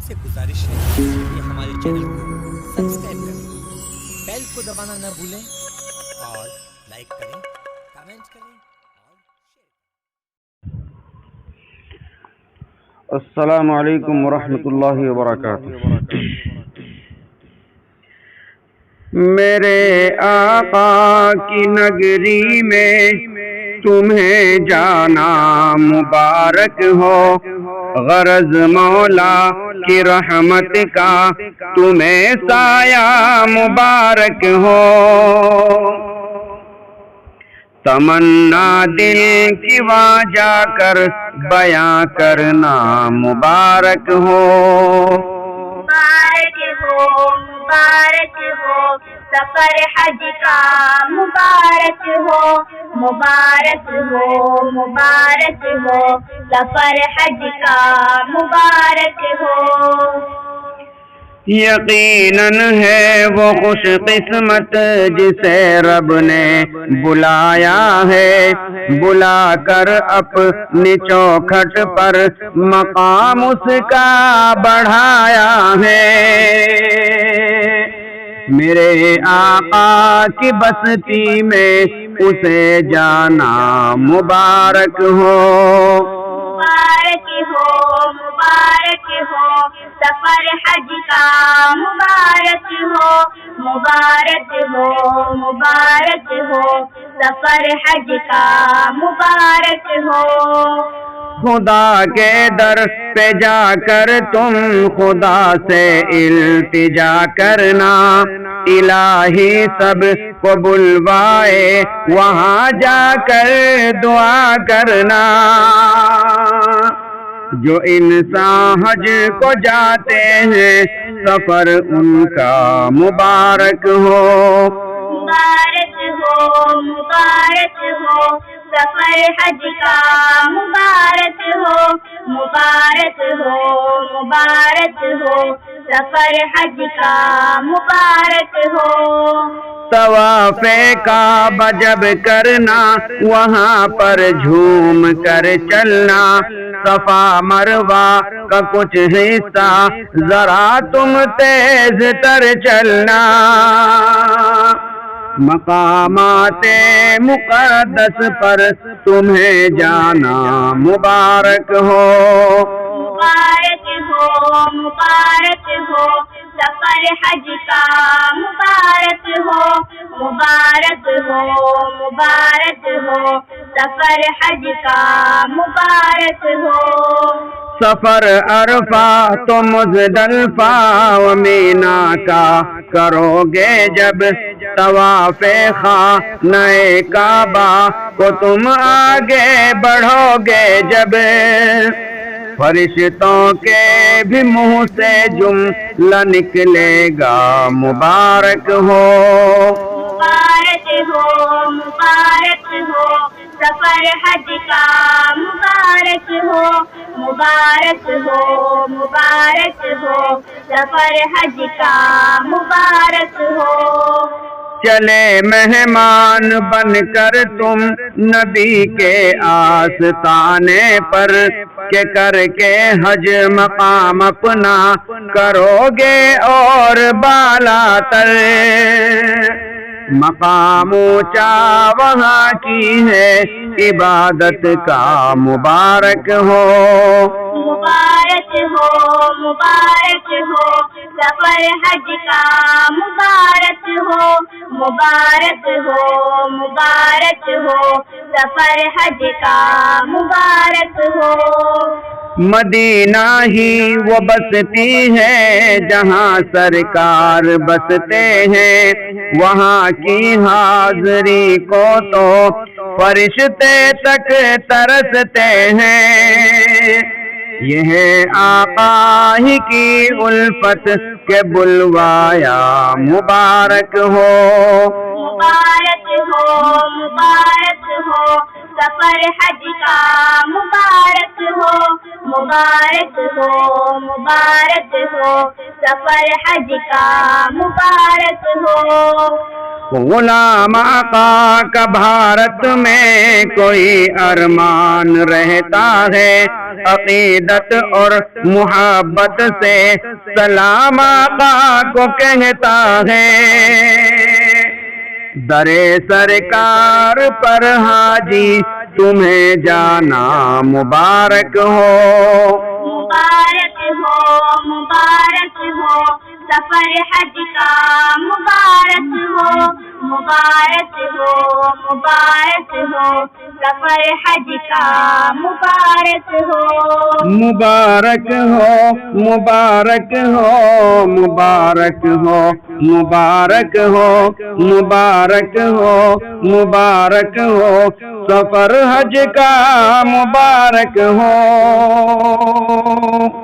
سے گزارش ہے کہ ہمارے چینل کو سبسکرائب کریں، بیل کو دبانا نہ بھولیں اور لائک کریں، کمنٹ کریں اور السلام علیکم ورحمۃ اللہ وبرکاتہ۔ میرے آقا کی نگری میں تمہیں جانا مبارک ہو، غرض مولا کی رحمت کا تمہیں سایہ مبارک ہو، تمنا دل کی وہاں جا کر بیاں کرنا مبارک ہو۔ مبارک ہو مبارک ہو سفر حج کا، مبارک ہو مبارک ہو مبارک ہو سفر حج کا، مبارک ہو۔ یقیناً ہے وہ خوش قسمت جسے رب نے بلایا ہے، بلا کر اپنی چوکھٹ پر مقام اس کا بڑھایا ہے۔ میرے آقا کی بستی میں اسے جانا مبارک ہو۔ مبارک ہو مبارک ہو سفر حج کا، مبارک ہو مبارک ہو مبارک ہو سفر حج کا، مبارک ہو۔ خدا کے در پہ جا کر تم خدا سے التجا کرنا، الہی سب کو بلوائے وہاں جا کر دعا کرنا۔ جو انسان حج کو جاتے ہیں سفر ان کا مبارک ہو۔ مبارک ہو مبارک ہو سفر حج کا، مبارک ہو مبارک ہو مبارک ہو سفر حج کا، مبارک ہو۔ طواف کعبہ جب کرنا وہاں پر جھوم کر چلنا، صفا مروہ کا کچھ حصہ ذرا تم تیز تر چلنا، مقامات مقدس پر تمہیں جانا مبارک ہو۔ مبارک ہو مبارک ہو سفر حج کا، مبارک ہو مبارک ہو مبارک ہو سفر حج کا، مبارک ہو۔ سفر عرفہ تو مزدلفہ و مینا کا کرو گے جب، طواف خانہ کعبہ کو تم آگے بڑھو گے جب، فرشتوں کے بھی منہ سے جملہ نکلے گا مبارک ہو۔ مبارک ہو مبارک ہو سفر حج کا، مبارک ہو مبارک ہو مبارک ہو سفر حج کا، مبارک ہو۔ چلے مہمان بن کر تم نبی کے آستانے پر، کہ کر کے حج مقام اپنا کرو گے اور بالا تر، مقام اونچا وہاں کی ہے عبادت کا مبارک ہو۔ مبارک ہو مبارک ہو سفر حج کا، مبارک ہو مبارک ہو مبارک ہو سفر حج کا، مبارک ہو۔ مدینہ ہی وہ بستی ہے جہاں سرکار بستے ہیں، وہاں کی حاضری کو تو فرشتے تک ترستے ہیں، یہ ہے آقا ہی کی الفت کے بلوایا مبارک ہو۔ مبارک ہو مبارک ہو سفر حج کا، مبارک ہو مبارک ہو مبارک ہو سفر حج کا، مبارک ہو۔ غلام آقا کا بھارت میں کوئی ارمان رہتا ہے، عقیدت اور محبت سے سلام آقا کو کہتا ہے۔ درے سرکار پر حاجی تمہیں جانا مبارک ہو، مبارک ہو، مبارک ہو، سفر حج کا مبارک ہو، مبارک ہو، مبارک ہو، سفر حج کا مبارک ہو، مبارک ہو، مبارک ہو، مبارک ہو، مبارک ہو، مبارک ہو، مبارک ہو، سفر حج کا مبارک ہو۔